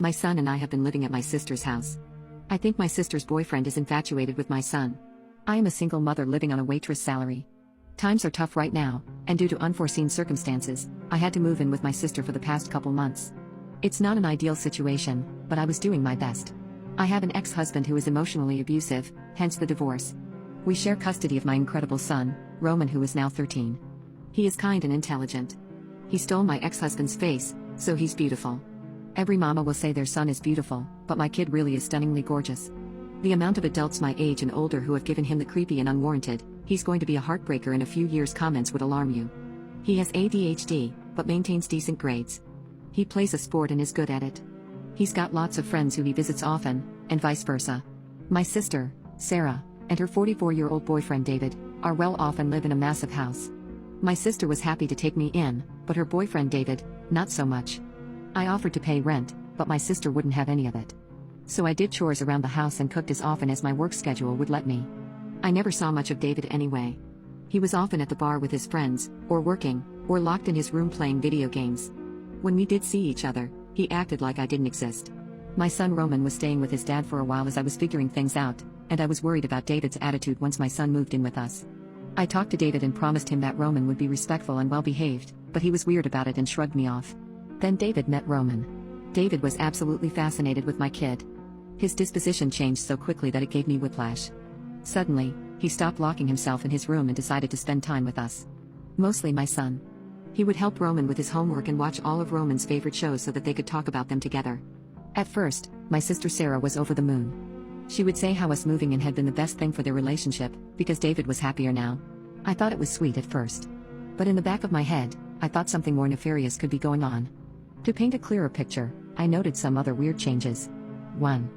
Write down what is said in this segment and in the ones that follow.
My son and I have been living at my sister's house. I think my sister's boyfriend is infatuated with my son. I am a single mother living on a waitress salary. Times are tough right now, and due to unforeseen circumstances, I had to move in with my sister for the past couple months. It's not an ideal situation, but I was doing my best. I have an ex-husband who is emotionally abusive, hence the divorce. We share custody of my incredible son, Roman, who is now 13. He is kind and intelligent. He stole my ex-husband's face, so he's beautiful. Every mama will say their son is beautiful, but my kid really is stunningly gorgeous. The amount of adults my age and older who have given him the creepy and unwarranted, "He's going to be a heartbreaker in a few years" comments would alarm you. He has ADHD, but maintains decent grades. He plays a sport and is good at it. He's got lots of friends who he visits often, and vice versa. My sister, Sarah, and her 44-year-old boyfriend David, are well off and live in a massive house. My sister was happy to take me in, but her boyfriend David, not so much. I offered to pay rent, but my sister wouldn't have any of it. So I did chores around the house and cooked as often as my work schedule would let me. I never saw much of David anyway. He was often at the bar with his friends, or working, or locked in his room playing video games. When we did see each other, he acted like I didn't exist. My son Roman was staying with his dad for a while as I was figuring things out, and I was worried about David's attitude once my son moved in with us. I talked to David and promised him that Roman would be respectful and well-behaved, but he was weird about it and shrugged me off. Then David met Roman. David was absolutely fascinated with my kid. His disposition changed so quickly that it gave me whiplash. Suddenly, he stopped locking himself in his room and decided to spend time with us. Mostly my son. He would help Roman with his homework and watch all of Roman's favorite shows so that they could talk about them together. At first, my sister Sarah was over the moon. She would say how us moving in had been the best thing for their relationship, because David was happier now. I thought it was sweet at first. But in the back of my head, I thought something more nefarious could be going on. To paint a clearer picture, I noted some other weird changes. 1.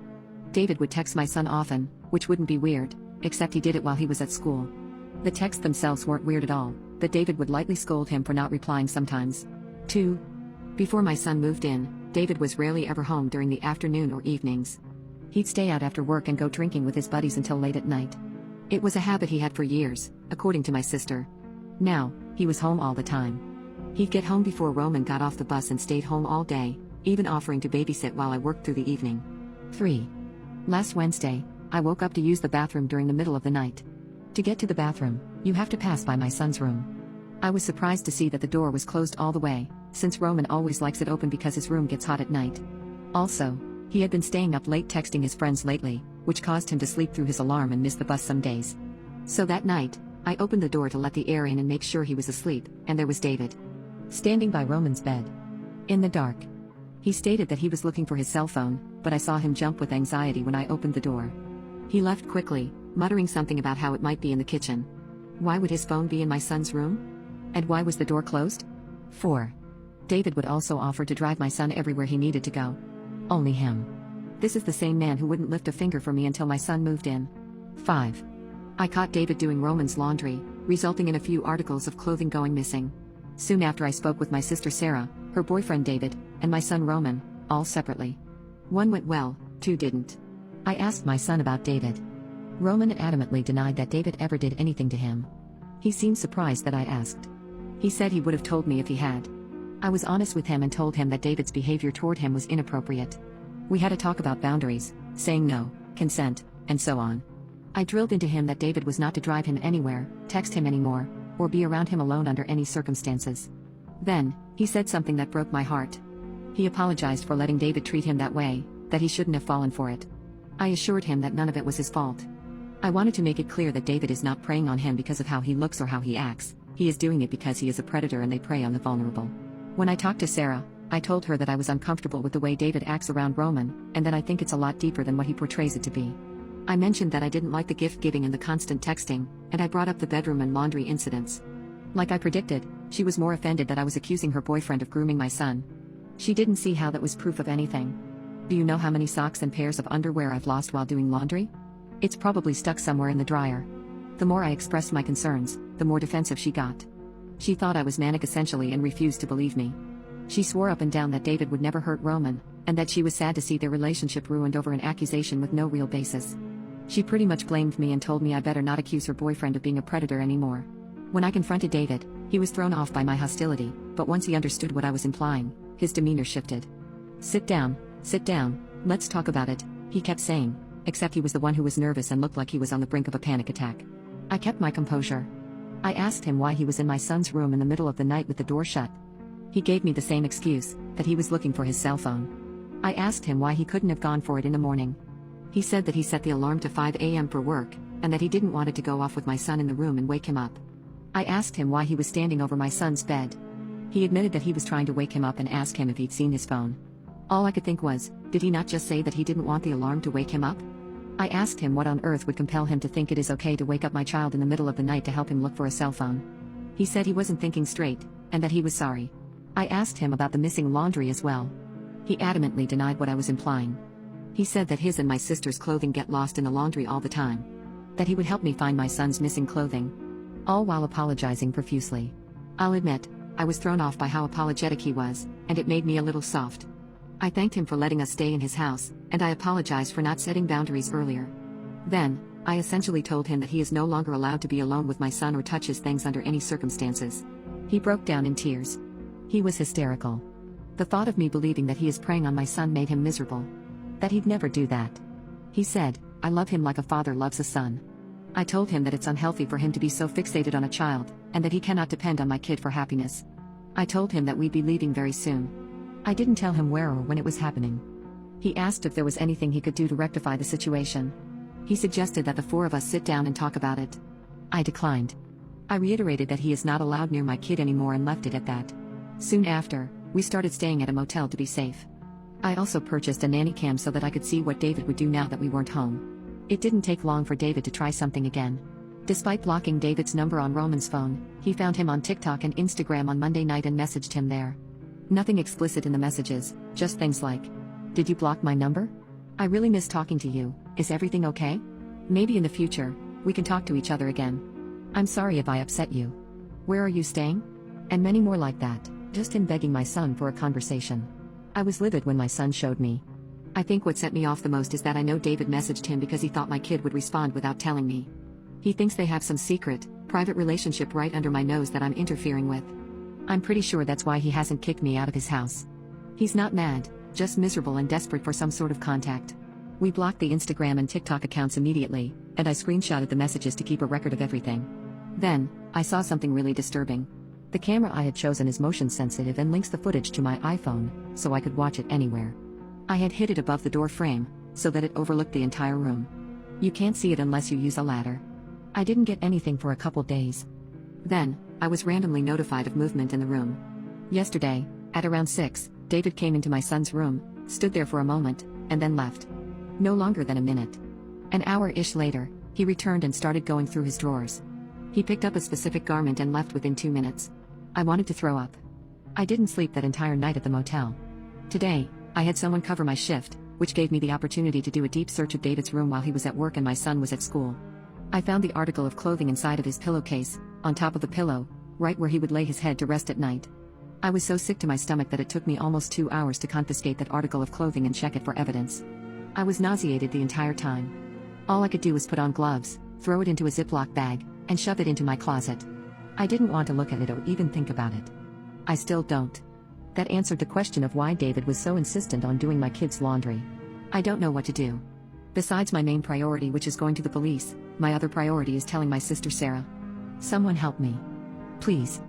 David would text my son often, which wouldn't be weird, except he did it while he was at school. The texts themselves weren't weird at all, but David would lightly scold him for not replying sometimes. 2. Before my son moved in, David was rarely ever home during the afternoon or evenings. He'd stay out after work and go drinking with his buddies until late at night. It was a habit he had for years, according to my sister. Now, he was home all the time. He'd get home before Roman got off the bus and stayed home all day, even offering to babysit while I worked through the evening. 3. Last Wednesday, I woke up to use the bathroom during the middle of the night. To get to the bathroom, you have to pass by my son's room. I was surprised to see that the door was closed all the way, since Roman always likes it open because his room gets hot at night. Also, he had been staying up late texting his friends lately, which caused him to sleep through his alarm and miss the bus some days. So that night, I opened the door to let the air in and make sure he was asleep, and there was David, standing by Roman's bed. In the dark. He stated that he was looking for his cell phone, but I saw him jump with anxiety when I opened the door. He left quickly, muttering something about how it might be in the kitchen. Why would his phone be in my son's room? And why was the door closed? 4. David would also offer to drive my son everywhere he needed to go. Only him. This is the same man who wouldn't lift a finger for me until my son moved in. 5. I caught David doing Roman's laundry, resulting in a few articles of clothing going missing. Soon after I spoke with my sister Sarah, her boyfriend David, and my son Roman, all separately. 1 went well, 2 didn't. I asked my son about David. Roman adamantly denied that David ever did anything to him. He seemed surprised that I asked. He said he would have told me if he had. I was honest with him and told him that David's behavior toward him was inappropriate. We had a talk about boundaries, saying no, consent, and so on. I drilled into him that David was not to drive him anywhere, text him anymore, or be around him alone under any circumstances. Then, he said something that broke my heart. He apologized for letting David treat him that way, that he shouldn't have fallen for it. I assured him that none of it was his fault. I wanted to make it clear that David is not preying on him because of how he looks or how he acts. He is doing it because he is a predator and they prey on the vulnerable. When I talked to Sarah, I told her that I was uncomfortable with the way David acts around Roman, and that I think it's a lot deeper than what he portrays it to be. I mentioned that I didn't like the gift giving and the constant texting, and I brought up the bedroom and laundry incidents. Like I predicted, she was more offended that I was accusing her boyfriend of grooming my son. She didn't see how that was proof of anything. Do you know how many socks and pairs of underwear I've lost while doing laundry? It's probably stuck somewhere in the dryer. The more I expressed my concerns, the more defensive she got. She thought I was manic essentially and refused to believe me. She swore up and down that David would never hurt Roman, and that she was sad to see their relationship ruined over an accusation with no real basis. She pretty much blamed me and told me I better not accuse her boyfriend of being a predator anymore. When I confronted David, he was thrown off by my hostility, but once he understood what I was implying, his demeanor shifted. "Sit down," "Sit down, let's talk about it," he kept saying, except he was the one who was nervous and looked like he was on the brink of a panic attack. I kept my composure. I asked him why he was in my son's room in the middle of the night with the door shut. He gave me the same excuse, that he was looking for his cell phone. I asked him why he couldn't have gone for it in the morning. He said that he set the alarm to 5 a.m. for work, and that he didn't want it to go off with my son in the room and wake him up. I asked him why he was standing over my son's bed. He admitted that he was trying to wake him up and asked him if he'd seen his phone. All I could think was, did he not just say that he didn't want the alarm to wake him up? I asked him what on earth would compel him to think it is okay to wake up my child in the middle of the night to help him look for a cell phone. He said he wasn't thinking straight, and that he was sorry. I asked him about the missing laundry as well. He adamantly denied what I was implying. He said that his and my sister's clothing get lost in the laundry all the time. That he would help me find my son's missing clothing. All while apologizing profusely. I'll admit, I was thrown off by how apologetic he was, and it made me a little soft. I thanked him for letting us stay in his house, and I apologized for not setting boundaries earlier. Then, I essentially told him that he is no longer allowed to be alone with my son or touch his things under any circumstances. He broke down in tears. He was hysterical. The thought of me believing that he is preying on my son made him miserable. That he'd never do that. He said, "I love him like a father loves a son." I told him that it's unhealthy for him to be so fixated on a child, and that he cannot depend on my kid for happiness. I told him that we'd be leaving very soon. I didn't tell him where or when it was happening. He asked if there was anything he could do to rectify the situation. He suggested that the four of us sit down and talk about it. I declined. I reiterated that he is not allowed near my kid anymore and left it at that. Soon after, we started staying at a motel to be safe. I also purchased a nanny cam so that I could see what David would do now that we weren't home. It didn't take long for David to try something again. Despite blocking David's number on Roman's phone, he found him on TikTok and Instagram on Monday night and messaged him there. Nothing explicit in the messages, just things like, "Did you block my number? I really miss talking to you, is everything okay? Maybe in the future, we can talk to each other again. I'm sorry if I upset you. Where are you staying?" And many more like that, just him begging my son for a conversation. I was livid when my son showed me. I think what set me off the most is that I know David messaged him because he thought my kid would respond without telling me. He thinks they have some secret, private relationship right under my nose that I'm interfering with. I'm pretty sure that's why he hasn't kicked me out of his house. He's not mad, just miserable and desperate for some sort of contact. We blocked the Instagram and TikTok accounts immediately, and I screenshotted the messages to keep a record of everything. Then, I saw something really disturbing. The camera I had chosen is motion sensitive and links the footage to my iPhone, so I could watch it anywhere. I had hid it above the door frame, so that it overlooked the entire room. You can't see it unless you use a ladder. I didn't get anything for a couple days. Then, I was randomly notified of movement in the room. Yesterday, at around 6, David came into my son's room, stood there for a moment, and then left. No longer than a minute. An hour-ish later, he returned and started going through his drawers. He picked up a specific garment and left within 2 minutes. I wanted to throw up. I didn't sleep that entire night at the motel. Today, I had someone cover my shift, which gave me the opportunity to do a deep search of David's room while he was at work and my son was at school. I found the article of clothing inside of his pillowcase, on top of the pillow, right where he would lay his head to rest at night. I was so sick to my stomach that it took me almost 2 hours to confiscate that article of clothing and check it for evidence. I was nauseated the entire time. All I could do was put on gloves, throw it into a Ziploc bag, and shove it into my closet. I didn't want to look at it or even think about it. I still don't. That answered the question of why David was so insistent on doing my kids' laundry. I don't know what to do. Besides my main priority, which is going to the police, my other priority is telling my sister Sarah. Someone help me. Please.